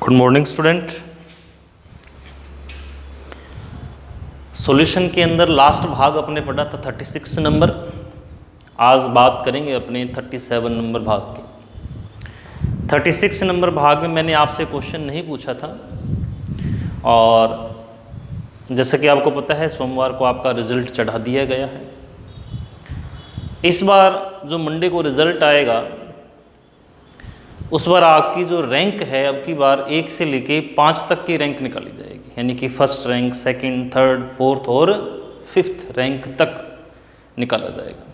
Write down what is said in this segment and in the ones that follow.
Good morning student. Solution के अंदर last भाग अपने पढ़ा था 36 नंबर। आज बात करेंगे अपने 37 नंबर भाग के। 36 नंबर भाग में मैंने आपसे क्वेश्चन नहीं पूछा था, और जैसा कि आपको पता है सोमवार को आपका रिजल्ट चढ़ा दिया गया है। इस बार जो मंडे को रिजल्ट आएगा उस बार आपकी जो रैंक है अब की बार 1 से लेके 5 तक की रैंक निकाली जाएगी, यानी कि first rank, second, third, fourth और 5th रैंक तक निकाला जाएगा।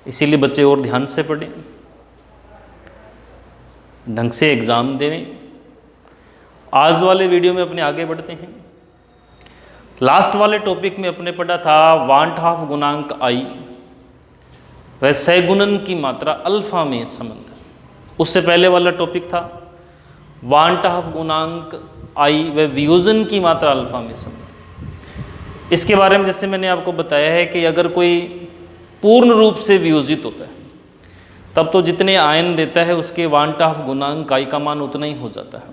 इसीलिए बच्चे और ध्यान से पढ़ें, ढंग से एग्ज़ाम दें। आज वाले वीडियो में अपने आगे बढ़ते हैं। लास्ट वाले टॉपिक में अपने पढ़ा था वांट हाफ गुणांक आई व सहगुणन की मात्रा अल्फा में संबंध। उससे पहले वाला टॉपिक था वांट हाफ गुणांक आई व वियोजन की मात्रा अल्फा में संबंध। इसके बारे में जैसे मैंने आपको बताया है कि अगर कोई पूर्ण रूप से वियोजित होता है तब तो जितने आयन देता है उसके वांट हाफ गुणांक आई का मान उतना ही हो जाता है।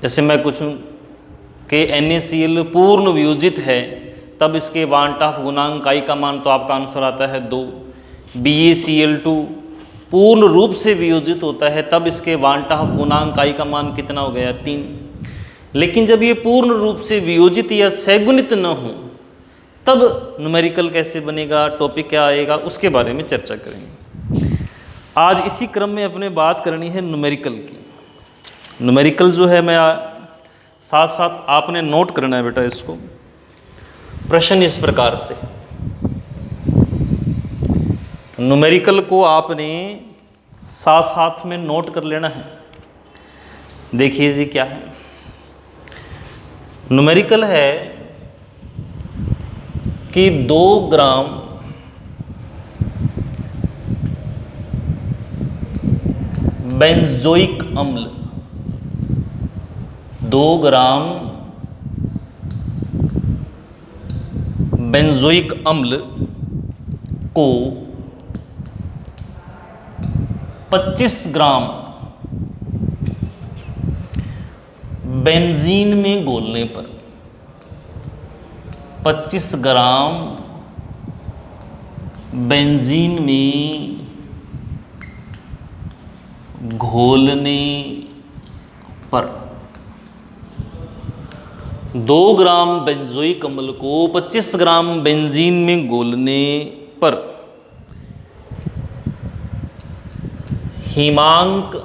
जैसे मैं कुछ कि NaCl पूर्ण वियोजित है तब इसके वांट हाफ गुणांक आई का मान तो आपका आंसर आता है 2। BaCl2 पूर्ण रूप से वियोजित होता है तब इसके वांट हाफ गुणांक आई का मान कितना हो गया 3। लेकिन जब ये पूर्ण रूप से वियोजित या सहगुणित न हो तब न्यूमेरिकल कैसे बनेगा, टॉपिक क्या आएगा, उसके बारे में चर्चा करेंगे। आज इसी क्रम में अपने बात करनी है न्यूमेरिकल की। न्यूमेरिकल जो है मैं साथ साथ आपने नोट करना है बेटा इसको। प्रश्न इस प्रकार से, न्यूमेरिकल को आपने साथ साथ में नोट कर लेना है। देखिए जी क्या है। न्यूमेरिकल है कि 2 ग्राम बेंजोइक अम्ल, 2 ग्राम बेंजोइक अम्ल को 25 ग्राम बेंजीन में घोलने पर, 25 ग्राम बेंजीन में घोलने पर 2 ग्राम बेंजोइक अम्ल को 25 ग्राम बेंजीन में घोलने पर हिमांक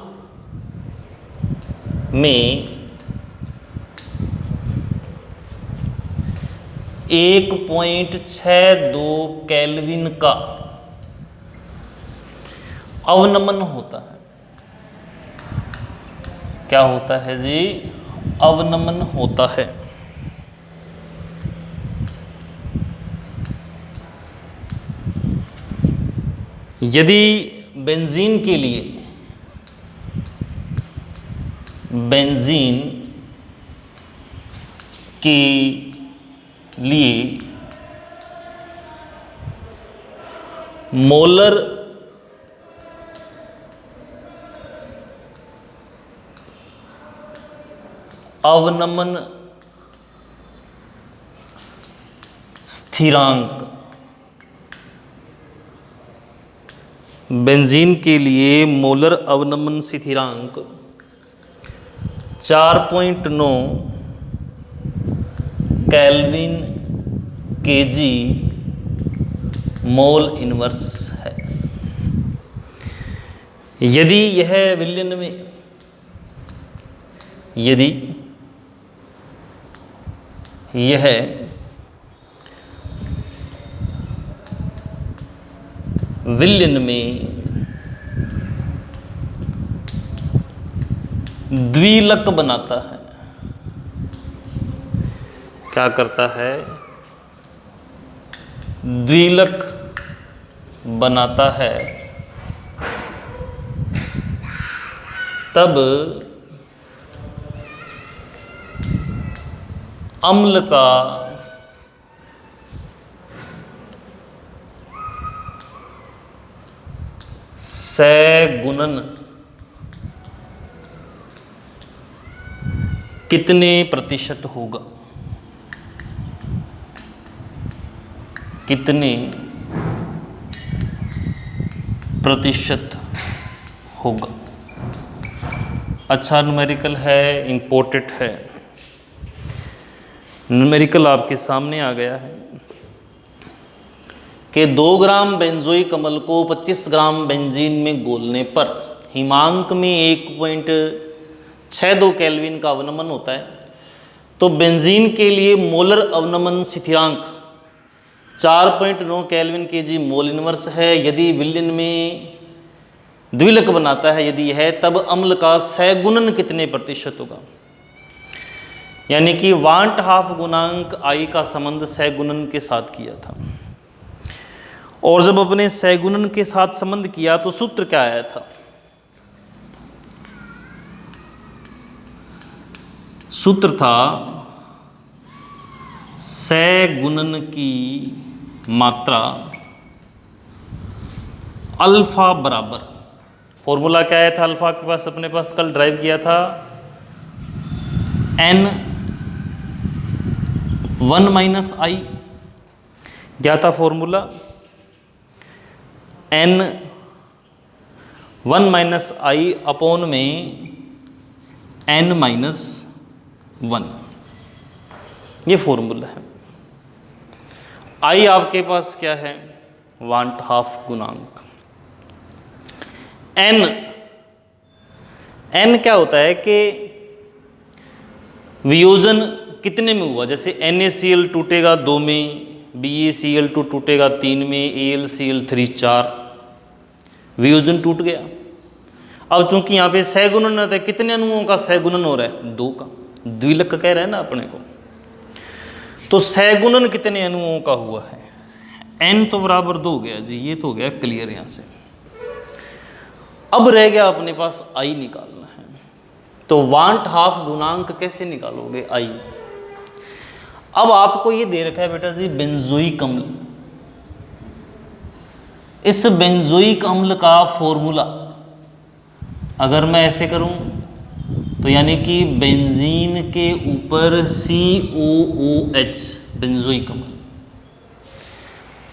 में 1.62 केल्विन का अवनमन होता है। क्या होता है जी? अवनमन होता है। यदि बेंजीन के लिए, बेंजीन के लिए मोलर अवनमन स्थिरांक, बेंजीन के लिए मोलर अवनमन स्थिरांक 4.9 केल्विन केजी मोल इनवर्स है। यदि यह विलयन में, यदि यह विलयन में द्विलक बनाता है, क्या करता है? द्विलक बनाता है, तब अम्ल का सहगुणन कितने प्रतिशत होगा, कितने प्रतिशत होगा। अच्छा न्यूमेरिकल है, इम्पोर्टेंट है। न्यूमेरिकल आपके सामने आ गया है कि 2 ग्राम बेंजोइक अम्ल को 25 ग्राम बेंजीन में घोलने पर हिमांक में 1.62 केल्विन का अवनमन होता है। तो बेंजीन के लिए मोलर अवनमन स्थिरांक 4.9 केल्विन के जी मोल इनवर्स है। यदि विलयन में द्विलक बनाता है, यदि है, तब अम्ल का सहगुणन कितने प्रतिशत होगा। यानी कि वांट हाफ गुणांक आई का संबंध सहगुणन के साथ किया था, और जब अपने सहगुणन के साथ संबंध किया तो सूत्र क्या आया था। सूत्र था सहगुणन की मात्रा अल्फा बराबर, फॉर्मूला क्या आया था अल्फा के पास, अपने पास कल ड्राइव किया था, N1 माइनस आई। क्या था फॉर्मूला, N1 माइनस आई अपॉन में N माइनस 1, ये फॉर्मूला है। आई आपके पास क्या है, वांट हाफ गुणांक। एन क्या होता है कि वियोजन कितने में हुआ, जैसे NaCl टूटेगा 2 में, BaCl2 टूटेगा 3 में, AlCl3 4, वियोजन टूट गया। अब चूंकि यहाँ पे सहगुणन होता है, कितने अणुओं का सहगुणन हो रहा है, 2 का, द्विलक कह रहे हैं ना अपने को। तो सहगुणन कितने अणुओं का हुआ है, N तो बराबर 2 हो गया जी, ये तो हो गया क्लियर यहाँ से। अब रह गया अपने पास आई निकालना है। तो वांट हाफ गुणांक कैसे निकालोगे आई। अब आपको ये दे रखा है बेटा जी बेंजोइक अम्ल। इस बेंजोइक अम्ल का फॉर्मूला अगर मैं ऐसे करूं तो यानी कि बेंजीन के ऊपर COOH बेंजोइक अम्ल।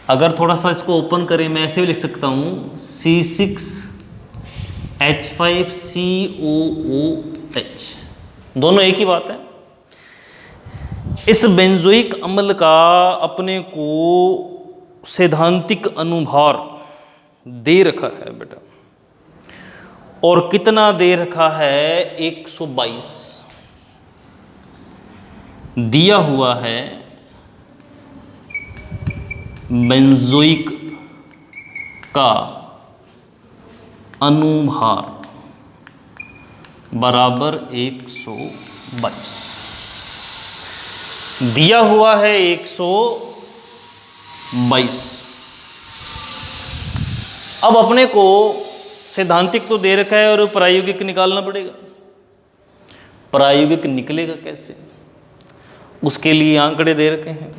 अगर थोड़ा सा इसको ओपन करें, मैं ऐसे भी लिख सकता हूं C6H5COOH, दोनों एक ही बात है। इस बेंजोइक अम्ल का अपने को सैद्धांतिक अनुभार दे रखा है बेटा, और कितना दे रखा है, 122 दिया हुआ है। बेंजोइक का अनुभार बराबर 122 दिया हुआ है, 122। अब अपने को सैद्धांतिक तो दे रखा है और प्रायोगिक निकालना पड़ेगा। प्रायोगिक निकलेगा कैसे, उसके लिए आंकड़े दे रखे हैं।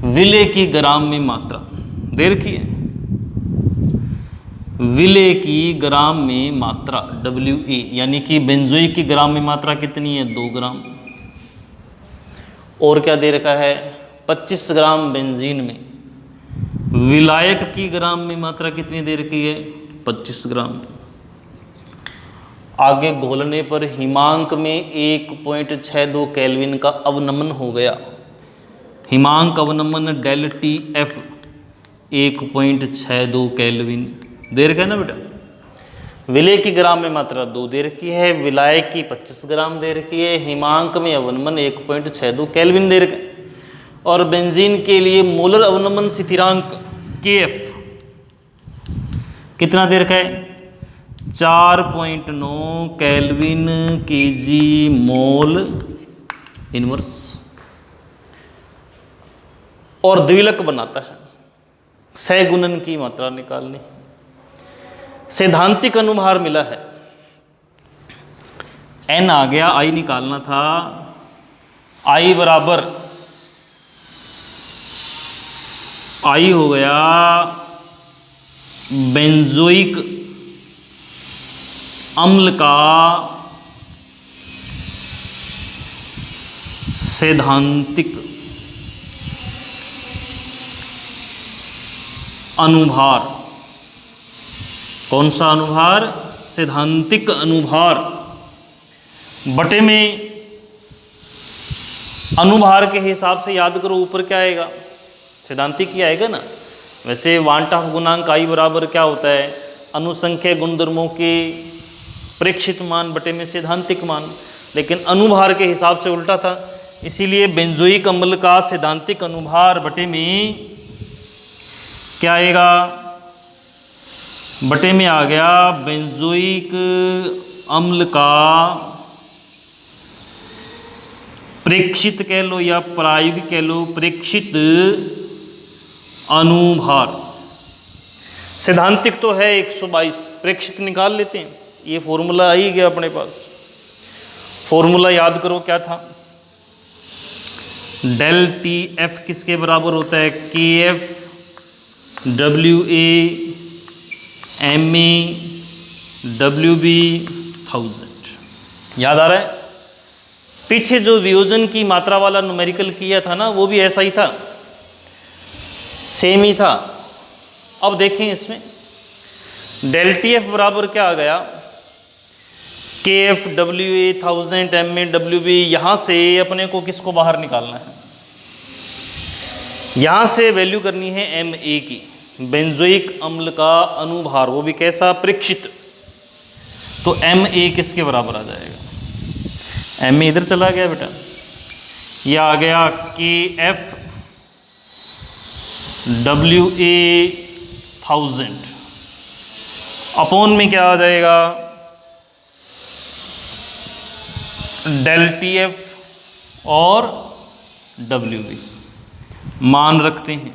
विलय की ग्राम में मात्रा दे रखी है, विलय की ग्राम में मात्रा WA, यानी कि बेंजोइक की ग्राम में मात्रा कितनी है, 2 ग्राम। और क्या दे रखा है, 25 ग्राम बेंजीन में विलायक की ग्राम में मात्रा कितनी दे रखी है, 25 ग्राम। आगे घोलने पर हिमांक में 1.62 केल्विन का अवनमन हो गया। हिमांक अवनमन ΔTF 1.62 केल्विन दे रखा है ना बेटा। विलय की ग्राम में मात्रा 2 दे रखी है, विलायक की 25 ग्राम दे रखी है, हिमांक में अवनमन 1.62 केल्विन दे रखा है। और बेंजीन के लिए मोलर अवनमन स्थिरांक KF कितना दे रखा है, 4.9 केल्विन केजी मोल इनवर्स, और द्विलक बनाता है। सहगुणन की मात्रा निकालनी, सैद्धांतिक अनुभार मिला है, N आ गया, I निकालना था। I बराबर I हो गया बेंजोइक अम्ल का सैद्धांतिक अनुभार। कौन सा अनुभार? सैद्धांतिक अनुभार। बटे में अनुभार के हिसाब से याद करो ऊपर क्या आएगा? सैद्धांतिक ही आएगा ना। वैसे वांट ऑफ गुणांक आई बराबर क्या होता है? अनुसंख्यक गुणधर्मों के प्रेक्षित मान बटे में सैद्धांतिक मान, लेकिन अनुभार के हिसाब से उल्टा था। इसीलिए बेंजोइक अम्ल का सैद्धांतिक अनुभार बटे में क्या आएगा? बटे में आ गया बेंजोइक अम्ल का प्रेक्षित कह लो या प्रायोगिक कह लो, प्रेक्षित अनुभार। सैद्धांतिक तो है 122, प्रेक्षित निकाल लेते हैं। ये फॉर्मूला आ ही गया अपने पास। फॉर्मूला याद करो क्या था? डेल टी एफ किसके बराबर होता है? K F W A M A W B 1000। याद आ रहा है? पीछे जो वियोजन की मात्रा वाला न्यूमेरिकल किया था ना, वो भी ऐसा ही था, सेम ही था। अब देखें इसमें डेल टी एफ बराबर क्या आ गया? K F W A 1000 M A W B. यहाँ से अपने को किसको बाहर निकालना है? यहाँ से वैल्यू करनी है एम ए की, बेंजोइक अम्ल का अनुभार, वो भी कैसा? प्रेक्षित। तो एम ए किसके बराबर आ जाएगा? एम ए इधर चला गया बेटा, ये आ गया K F W A 1000 upon में क्या आ जाएगा? डेल टी एफ और डब्ल्यू बी। मान रखते हैं,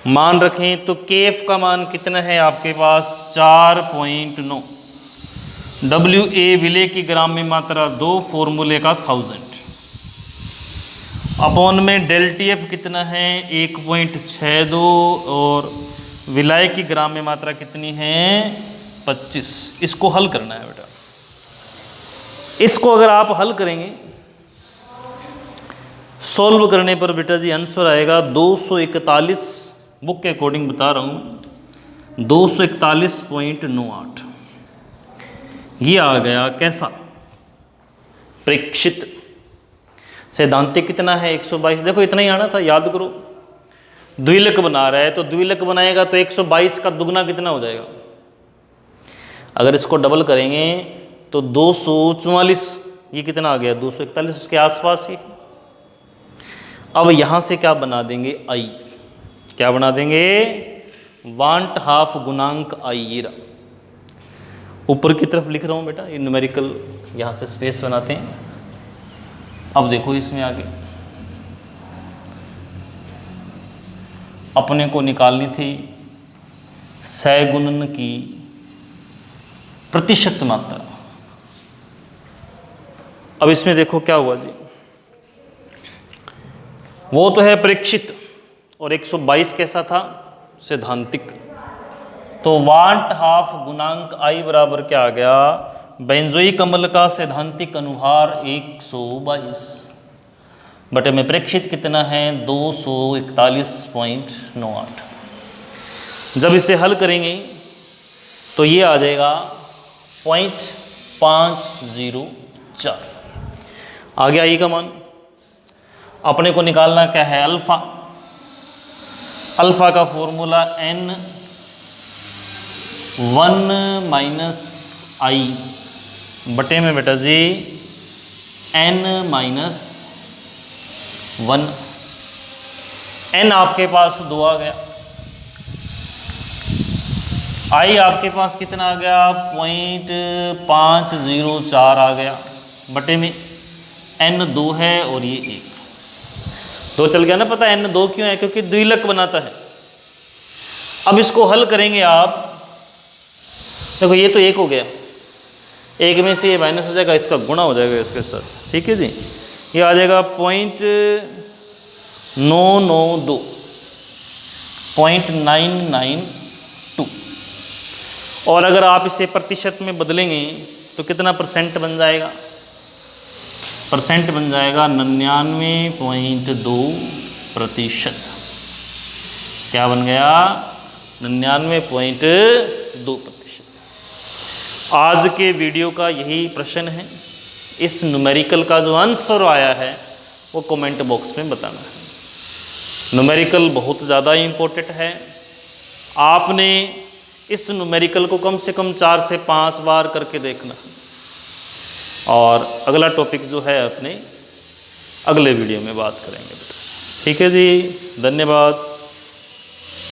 मान रखें तो के एफ का मान कितना है आपके पास? 4.9। डब्ल्यू ए विलेय की ग्राम में मात्रा 2, फॉर्मूले का 1000 अपॉन में डेल टी एफ कितना है? 1.62 और विलाय की ग्राम में मात्रा कितनी है? 25। इसको हल करना है बेटा। इसको अगर आप हल करेंगे, सॉल्व करने पर बेटा जी आंसर आएगा 241, बुक के अकॉर्डिंग बता रहा हूँ, 241.98। ये आ गया कैसा? प्रेक्षित। सैद्धांतिक कितना है? 122। देखो इतना ही आना था, याद करो। द्विलक बना रहा है तो द्विलक बनाएगा तो 122 का दुगना कितना हो जाएगा? अगर इसको डबल करेंगे तो 244। ये कितना आ गया? 241, उसके आसपास ही। अब यहाँ से क्या बना देंगे? आई। क्या बना देंगे? वांट हाफ गुणांक आई। ये रहा, ऊपर की तरफ लिख रहा हूँ बेटा, ये न्यूमेरिकल यहाँ से स्पेस बनाते हैं। अब देखो इसमें आगे अपने को निकालनी थी सहगुणन की प्रतिशत मात्रा। अब इसमें देखो क्या हुआ जी, वो तो है प्रेक्षित और 122 कैसा था? सैद्धांतिक। तो वांट हाफ गुणांक आई बराबर क्या आ गया? बेंजोइक अम्ल का सैद्धांतिक अनुभार 122 बटे में प्रेक्षित कितना है? 241.98। जब इसे हल करेंगे तो ये आ जाएगा 0.504। आ गया ई का मान। अपने को निकालना क्या है? अल्फा। अल्फा का फॉर्मूला n1 माइनस आई बटे में बेटा जी n माइनस 1। n आपके पास 2 आ गया, आई आपके पास कितना आ गया? 0.504 आ गया बटे में n 2 है और ये 1। 2 चल गया ना, पता है n 2 क्यों है? क्योंकि द्विलक बनाता है। अब इसको हल करेंगे आप, देखो ये तो 1 हो गया, 1 में से ये माइनस हो जाएगा, इसका गुणा हो जाएगा इसके साथ, ठीक है जी। ये आ जाएगा 0.992 0.992। और अगर आप इसे प्रतिशत में बदलेंगे तो कितना परसेंट बन जाएगा? परसेंट बन जाएगा 99.2%। क्या बन गया? 99.2%। आज के वीडियो का यही प्रश्न है। इस न्यूमेरिकल का जो आंसर आया है वो कमेंट बॉक्स में बताना है। न्यूमेरिकल बहुत ज़्यादा इम्पोर्टेंट है। आपने इस न्यूमेरिकल को कम से कम 4 से 5 बार करके देखना है। और अगला टॉपिक जो है अपने अगले वीडियो में बात करेंगे। ठीक है जी, धन्यवाद।